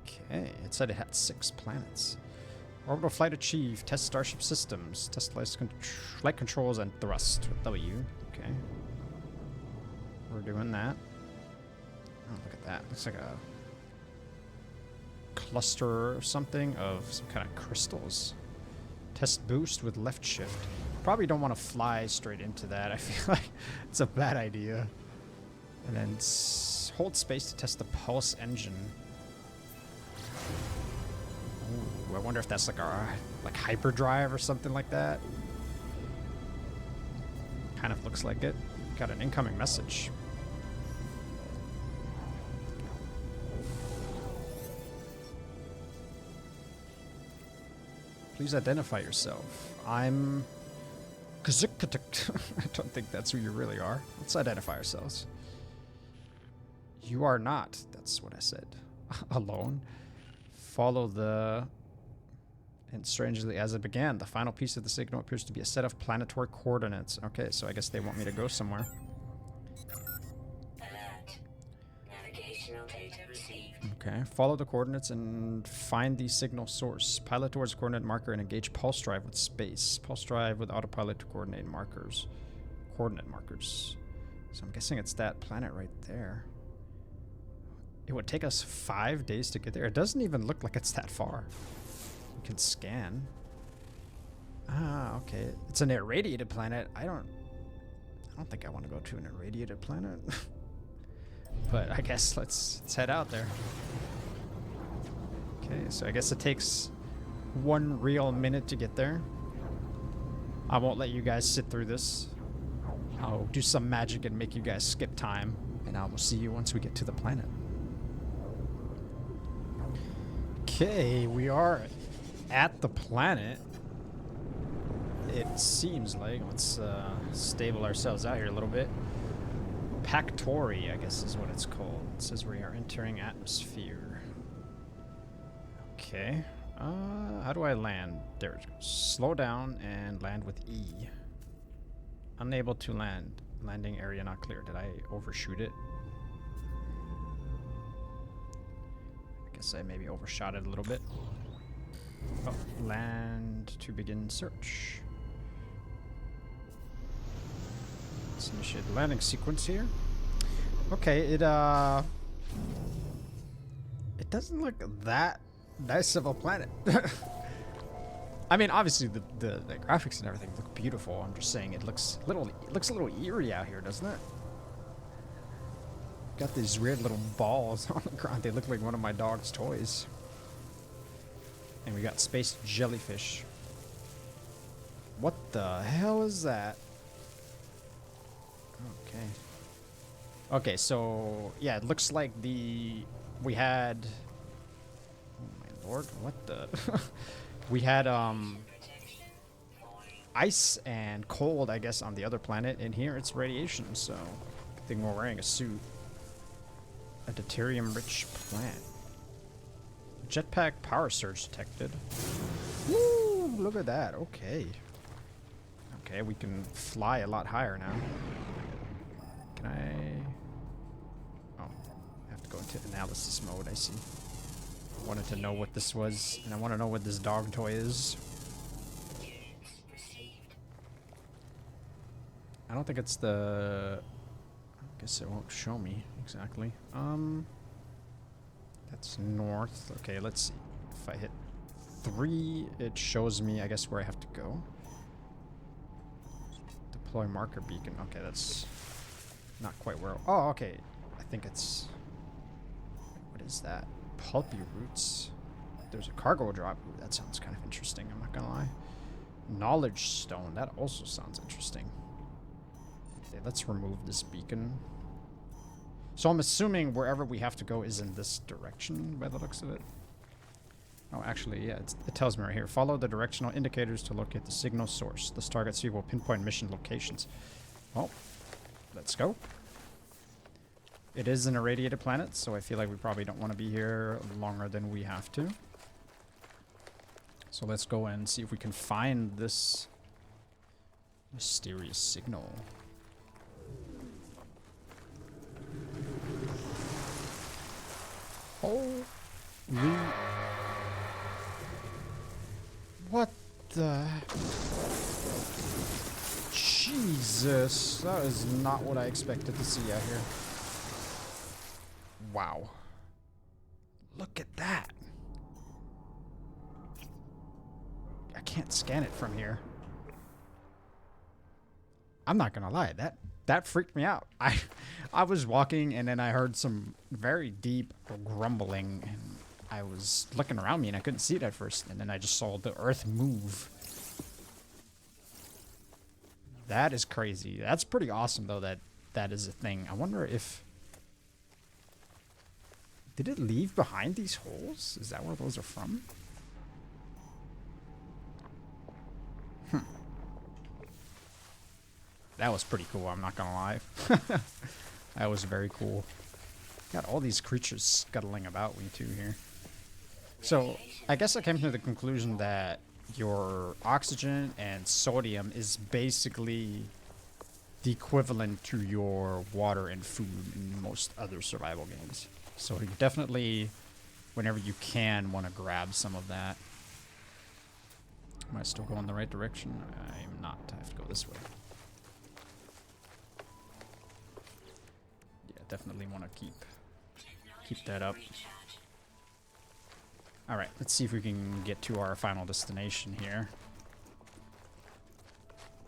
Okay, it said it had 6 planets. Orbital flight achieved. Test starship systems. Test flight controls and thrust with W. Okay. We're doing that. Oh, look at that. Looks like a cluster or something of some kind of crystals. Test boost with left shift. Probably don't want to fly straight into that. I feel like it's a bad idea. And then hold space to test the pulse engine. Ooh, I wonder if that's like our hyperdrive or something like that. Kind of looks like it. Got an incoming message. Please identify yourself. I'm Kazukkatuk. I don't think that's who you really are. Let's identify ourselves. You are not, that's what I said, alone. Follow the... And strangely, as it began, the final piece of the signal appears to be a set of planetary coordinates. Okay, so I guess they want me to go somewhere. Alert. Navigational data received. Okay, follow the coordinates and find the signal source. Pilot towards coordinate marker and engage pulse drive with space. Pulse drive with autopilot to coordinate markers. Coordinate markers. So I'm guessing it's that planet right there. It would take us 5 days to get there. It doesn't even look like it's that far. We can scan. Ah, okay. It's an irradiated planet. I don't think I want to go to an irradiated planet. But I guess let's head out there. Okay, so I guess it takes 1 real minute to get there. I won't let you guys sit through this. I'll do some magic and make you guys skip time, and I will see you once we get to the planet. Okay, we are at the planet. It seems like. Let's stable ourselves out here a little bit. Pactori, I guess is what it's called. It says we are entering atmosphere. Okay. How do I land? There it goes. Slow down and land with E. Unable to land. Landing area not clear. Did I overshoot it? I guess I maybe overshot it a little bit. Oh, land to begin search. Let's initiate the landing sequence here. Okay, it doesn't look that nice of a planet. I mean, obviously the graphics and everything look beautiful. I'm just saying it looks a little eerie out here, doesn't it? Got these weird little balls on the ground. They look like one of my dog's toys. And we got space jellyfish. What the hell is that? Okay. Okay, so yeah, it looks like we had. Oh my lord, what the? We had ice and cold, I guess, on the other planet, and here it's radiation. So, good thing we're wearing a suit. A deuterium-rich plant. Jetpack power surge detected. Woo! Look at that. Okay. Okay, we can fly a lot higher now. Can I... Oh, I have to go into analysis mode, I see. I wanted to know what this was, and I want to know what this dog toy is. Units received. I don't think it's the... I guess it won't show me exactly. That's north. Okay, let's see. If I hit 3, it shows me, I guess, where I have to go. Deploy marker beacon. Okay, that's not quite where... Oh, okay. I think it's... What is that? Pulpy roots. There's a cargo drop. Ooh, that sounds kind of interesting, I'm not gonna lie. Knowledge stone. That also sounds interesting. Okay, let's remove this beacon. So I'm assuming wherever we have to go is in this direction by the looks of it. Oh, actually, yeah, it tells me right here. Follow the directional indicators to locate the signal source. This target C will pinpoint mission locations. Well, let's go. It is an irradiated planet, so I feel like we probably don't want to be here longer than we have to. So let's go and see if we can find this mysterious signal. Holy... What the... Jesus, that is not what I expected to see out here. Wow. Look at that. I can't scan it from here. I'm not gonna lie, that freaked me out. I was walking and then I heard some very deep grumbling and I was looking around me and I couldn't see it at first, and then I just saw the earth move. That is crazy. That's pretty awesome though that is a thing. I wonder if... Did it leave behind these holes? Is that where those are from? That was pretty cool, I'm not gonna lie. That was very cool. Got all these creatures scuttling about me too here. So, I guess I came to the conclusion that your oxygen and sodium is basically the equivalent to your water and food in most other survival games. So you definitely, whenever you can, want to grab some of that. Am I still going the right direction? I am not. I have to go this way. Yeah, definitely want to keep that up. Alright, let's see if we can get to our final destination here.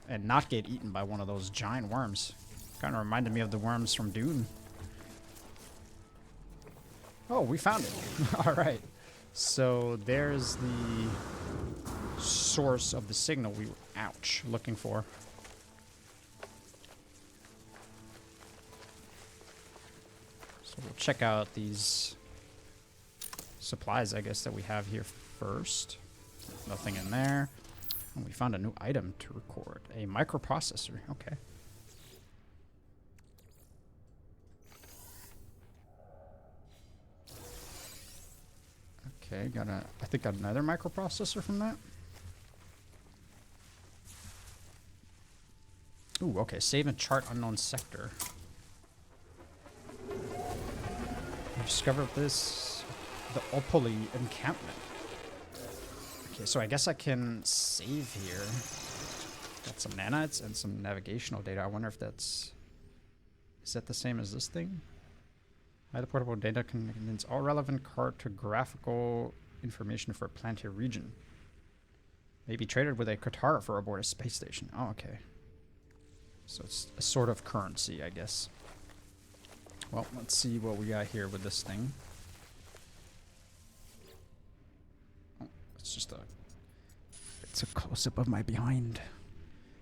And not get eaten by one of those giant worms. Kind of reminded me of the worms from Dune. Oh, we found it. Alright. So there's the source of the signal we were, looking for. So we'll check out these supplies, I guess, that we have here first. Nothing in there. And we found a new item to record. A microprocessor. Okay. Okay, I think got another microprocessor from that. Ooh, okay, save and chart unknown sector. We discovered this, the Opoli encampment. Okay, so I guess I can save here. Got some nanites and some navigational data. I wonder if that's... Is that the same as this thing? Highly portable data contains all relevant cartographical information for a planetary region. May be traded with a Katara for aboard a space station. Oh, okay. So it's a sort of currency, I guess. Well, let's see what we got here with this thing. Oh, it's just it's a close-up of my behind.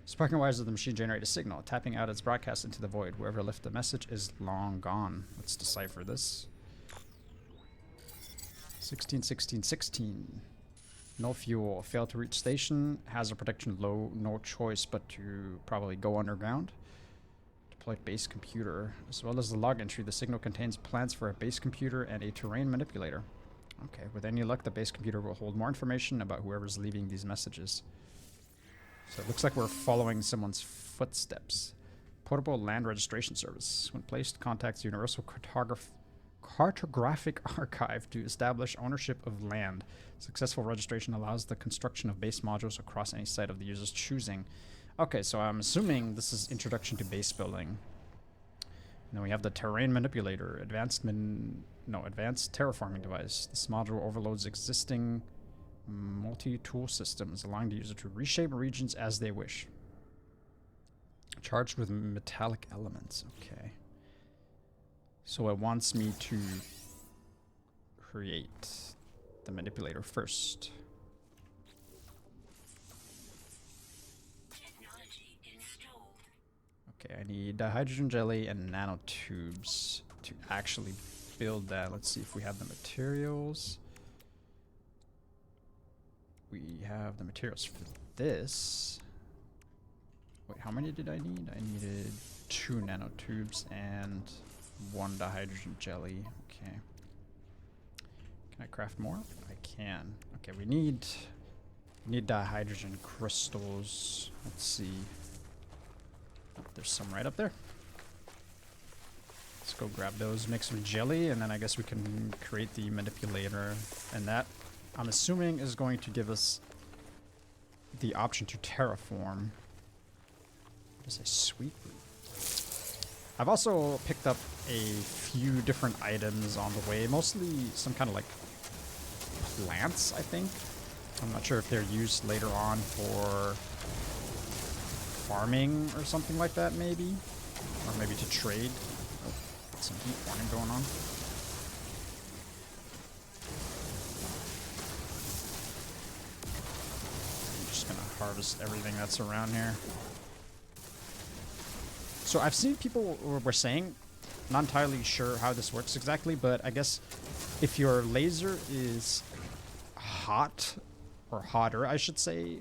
Sparking wires of the machine generate a signal. Tapping out its broadcast into the void. Whoever left the message is long gone. Let's decipher this. 16, 16, 16. No fuel. Failed to reach station. Hazard protection low. No choice but to probably go underground. Deploy base computer. As well as the log entry, the signal contains plans for a base computer and a terrain manipulator. Okay, with any luck, the base computer will hold more information about whoever's leaving these messages. So it looks like we're following someone's footsteps. Portable land registration service. When placed, contacts Universal Cartographic Archive to establish ownership of land. Successful registration allows the construction of base modules across any site of the user's choosing. Okay, so I'm assuming this is introduction to base building. And then we have the terrain manipulator, advanced terraforming device. This module overloads existing multi-tool systems, allowing the user to reshape regions as they wish. Charged with metallic elements. Okay. So it wants me to create the manipulator first. Technology installed. Okay, I need hydrogen jelly and nanotubes to actually build that. Let's see if we have the materials. We have the materials for this. Wait, how many did I need? I needed 2 nanotubes and 1 dihydrogen jelly. Okay. Can I craft more? I can. Okay, we need dihydrogen crystals. Let's see. There's some right up there. Let's go grab those, make some jelly, and then I guess we can create the manipulator. And that, I'm assuming, is going to give us the option to terraform. What is a sweet root? I've also picked up a few different items on the way, mostly some kind of like plants, I think. I'm not sure if they're used later on for farming or something like that, maybe. Or maybe to trade. Oh, some heat warning going on. I'm just gonna harvest everything that's around here. So I've seen people were saying, not entirely sure how this works exactly, but I guess if your laser is hot, or hotter, I should say,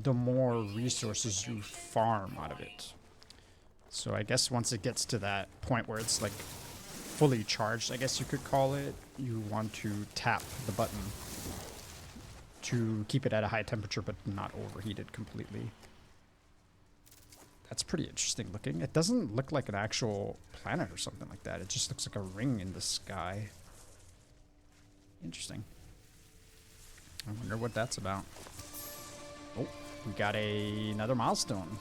the more resources you farm out of it. So I guess once it gets to that point where it's like fully charged, I guess you could call it, you want to tap the button to keep it at a high temperature but not overheated completely. That's pretty interesting looking. It doesn't look like an actual planet or something like that. It just looks like a ring in the sky. Interesting. I wonder what that's about. Oh, we got another milestone.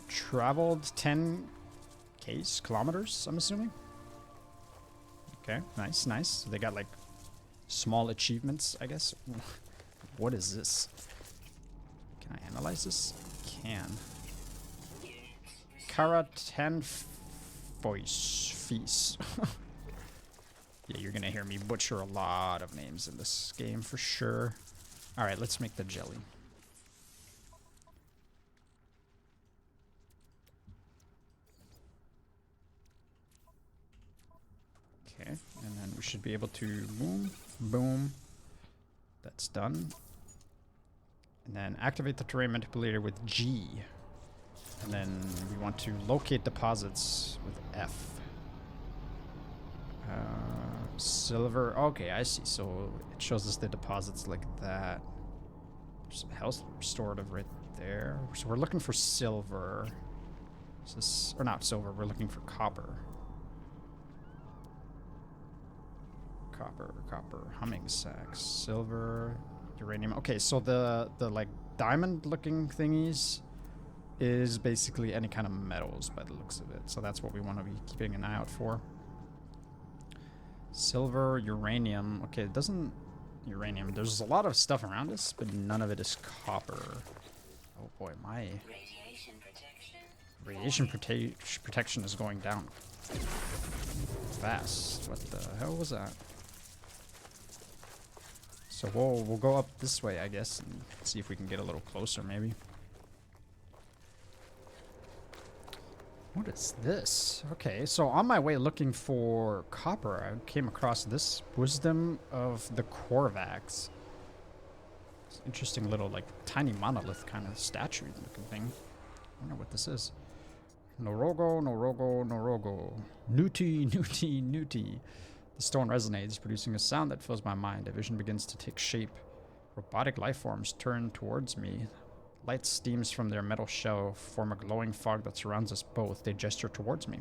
Traveled 10 kilometers, I'm assuming. Okay, nice, nice. So they got like small achievements, I guess. What is this? Can I analyze this? Can. Kara 10 fees. Yeah, you're gonna hear me butcher a lot of names in this game for sure. Alright, let's make the jelly. Okay, and then we should be able to boom, boom. That's done. And then activate the terrain manipulator with G. And then we want to locate deposits with F. Silver. Okay, I see. So it shows us the deposits like that. There's some health restorative right there. So we're looking for silver. Is this, or not silver, we're looking for copper. Copper, humming sacks, silver, uranium. Okay, so the like diamond looking thingies is basically any kind of metals by the looks of it. So that's what we want to be keeping an eye out for. Silver, uranium. Okay, it doesn't... Uranium. There's a lot of stuff around us, but none of it is copper. Oh boy, my... Radiation protection is going down fast. What the hell was that? So we'll go up this way, I guess, and see if we can get a little closer, maybe. What is this? Okay, so on my way looking for copper, I came across this Wisdom of the Korvax. It's an interesting little, like, tiny monolith kind of statue looking thing. I wonder what this is. Norogo, Norogo, Norogo. Nuti, Nuti, Nuti. The stone resonates, producing a sound that fills my mind. A vision begins to take shape. Robotic life forms turn towards me. Light steams from their metal shell form a glowing fog that surrounds us both. They gesture towards me.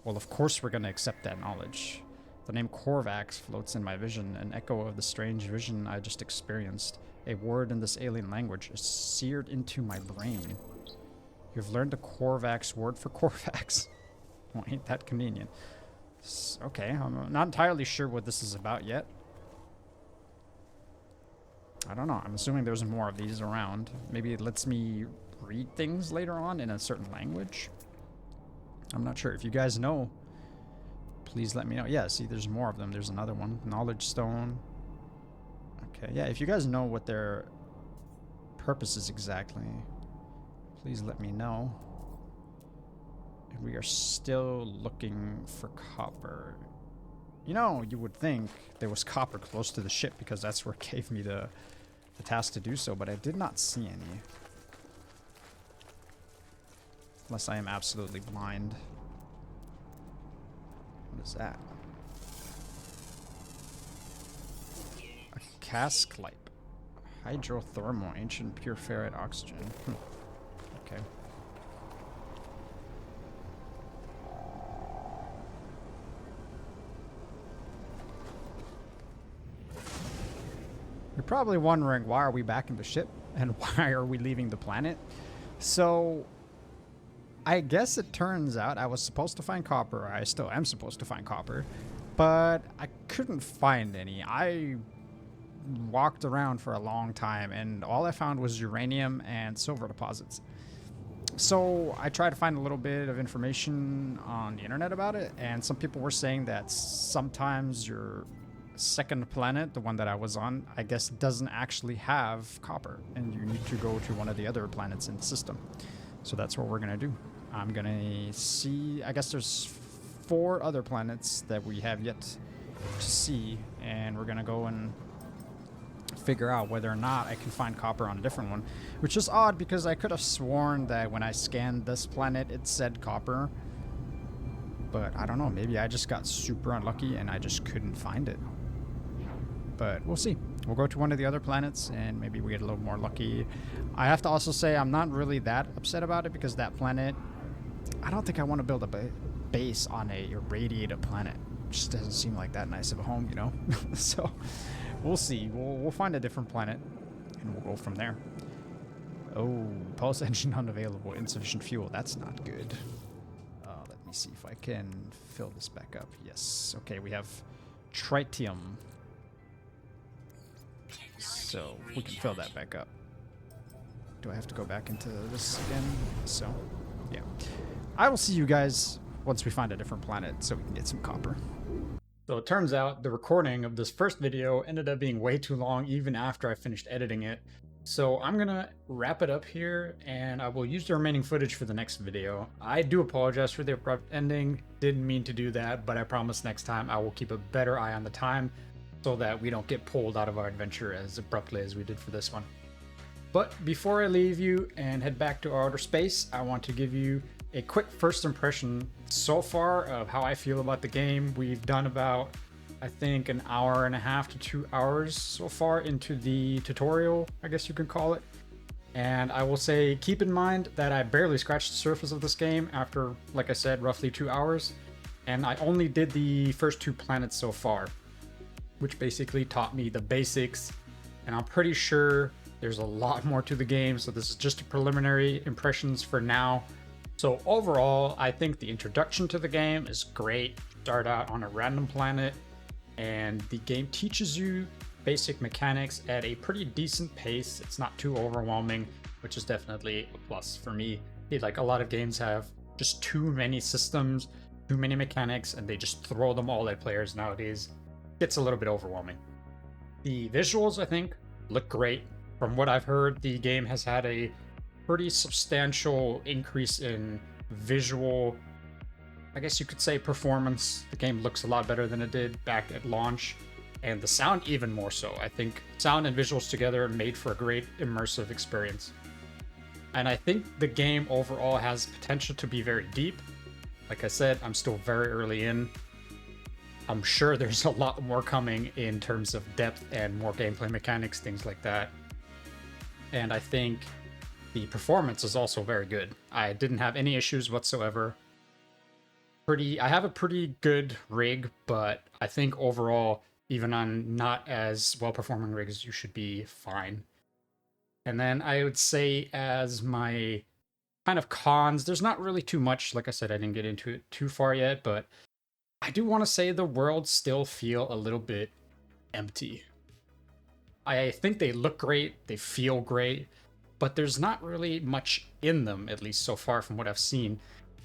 Well, of course we're going to accept that knowledge. The name Korvax floats in my vision, an echo of the strange vision I just experienced. A word in this alien language is seared into my brain. You've learned the Korvax word for Korvax. Well, ain't that convenient. Okay, I'm not entirely sure what this is about yet. I don't know. I'm assuming there's more of these around. Maybe it lets me read things later on in a certain language. I'm not sure. If you guys know, please let me know. Yeah, see, there's more of them. There's another one. Knowledge Stone. Okay, yeah, if you guys know what their purpose is exactly, please let me know. We are still looking for copper. You know, you would think there was copper close to the ship because that's where it gave me the task to do so, but I did not see any. Unless I am absolutely blind. What is that? A cask light. Hydrothermal, ancient pure ferrite oxygen. Okay. You're probably wondering, why are we back in the ship and why are we leaving the planet? So I guess it turns out I was supposed to find copper. I still am supposed to find copper, but I couldn't find any. I walked around for a long time and all I found was uranium and silver deposits. So I tried to find a little bit of information on the internet about it, and some people were saying that sometimes your second planet, the one that I was on, I guess doesn't actually have copper, and you need to go to one of the other planets in the system. So that's what we're gonna do. I'm gonna see, I guess there's 4 other planets that we have yet to see, and we're gonna go and figure out whether or not I can find copper on a different one, which is odd because I could have sworn that when I scanned this planet it said copper, but I don't know, maybe I just got super unlucky and I just couldn't find it. But we'll see. We'll go to one of the other planets and maybe we get a little more lucky. I have to also say I'm not really that upset about it because that planet, I don't think I want to build a base on a irradiated planet. It just doesn't seem like that nice of a home, you know? So we'll see. We'll find a different planet and we'll go from there. Oh, pulse engine unavailable. Insufficient fuel. That's not good. Let me see if I can fill this back up. Yes. Okay, we have tritium. So we can fill that back up. Do I have to go back into this again? So, yeah. I will see you guys once we find a different planet so we can get some copper. So it turns out the recording of this first video ended up being way too long even after I finished editing it. So I'm gonna wrap it up here and I will use the remaining footage for the next video. I do apologize for the abrupt ending. Didn't mean to do that, but I promise next time I will keep a better eye on the time so that we don't get pulled out of our adventure as abruptly as we did for this one. But before I leave you and head back to outer space, I want to give you a quick first impression so far of how I feel about the game. We've done about, I think, an hour and a half to 2 hours so far into the tutorial, I guess you can call it. And I will say, keep in mind that I barely scratched the surface of this game after, like I said, roughly 2 hours. And I only did the first 2 planets so far, which basically taught me the basics. And I'm pretty sure there's a lot more to the game, so this is just a preliminary impressions for now. So overall, I think the introduction to the game is great. Start out on a random planet, and the game teaches you basic mechanics at a pretty decent pace. It's not too overwhelming, which is definitely a plus for me. Like, a lot of games have just too many systems, too many mechanics, and they just throw them all at players nowadays. Gets a little bit overwhelming. The visuals, I think, look great. From what I've heard, the game has had a pretty substantial increase in visual, I guess you could say, performance. The game looks a lot better than it did back at launch, and the sound even more so. I think sound and visuals together made for a great immersive experience. And I think the game overall has potential to be very deep. Like I said, I'm still very early in. I'm sure there's a lot more coming in terms of depth and more gameplay mechanics, things like that. And I think The performance is also very good. I didn't have any issues whatsoever. I have a pretty good rig, but I think overall, even on not as well-performing rigs, you should be fine. And then I would say as my kind of cons, there's not really too much. Like I said, I didn't get into it too far yet, but I do want to say the worlds still feel a little bit empty. I think they look great, they feel great, but there's not really much in them, at least so far from what I've seen.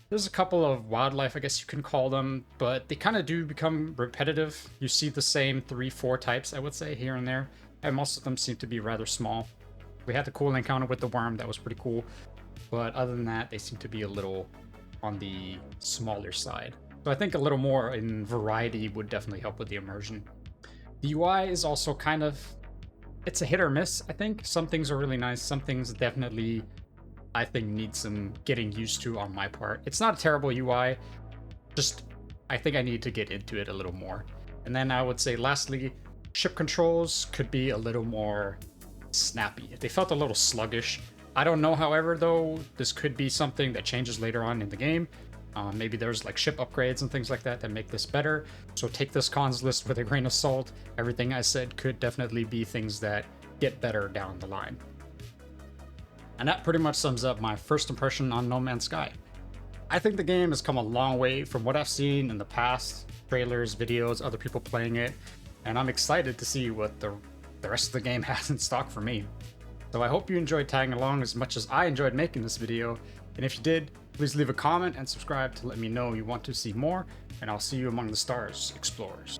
There's a couple of wildlife, I guess you can call them, but they kind of do become repetitive. You see the same 3-4 types, I would say, here and there, and most of them seem to be rather small. We had the cool encounter with the worm, that was pretty cool, but other than that, they seem to be a little on the smaller side. So I think a little more in variety would definitely help with the immersion. The UI is also kind of, it's a hit or miss, I think. Some things are really nice, some things definitely I think need some getting used to on my part. It's not a terrible UI, just I think I need to get into it a little more. And then I would say lastly, ship controls could be a little more snappy. They felt a little sluggish. I don't know, however, though, this could be something that changes later on in the game. Maybe there's like ship upgrades and things like that make this better. So take this cons list with a grain of salt. Everything I said could definitely be things that get better down the line. And that pretty much sums up my first impression on No Man's Sky. I think the game has come a long way from what I've seen in the past, trailers, videos, other people playing it, and I'm excited to see what the rest of the game has in stock for me. So I hope you enjoyed tagging along as much as I enjoyed making this video, and if you did, please leave a comment and subscribe to let me know you want to see more, and I'll see you among the stars, explorers.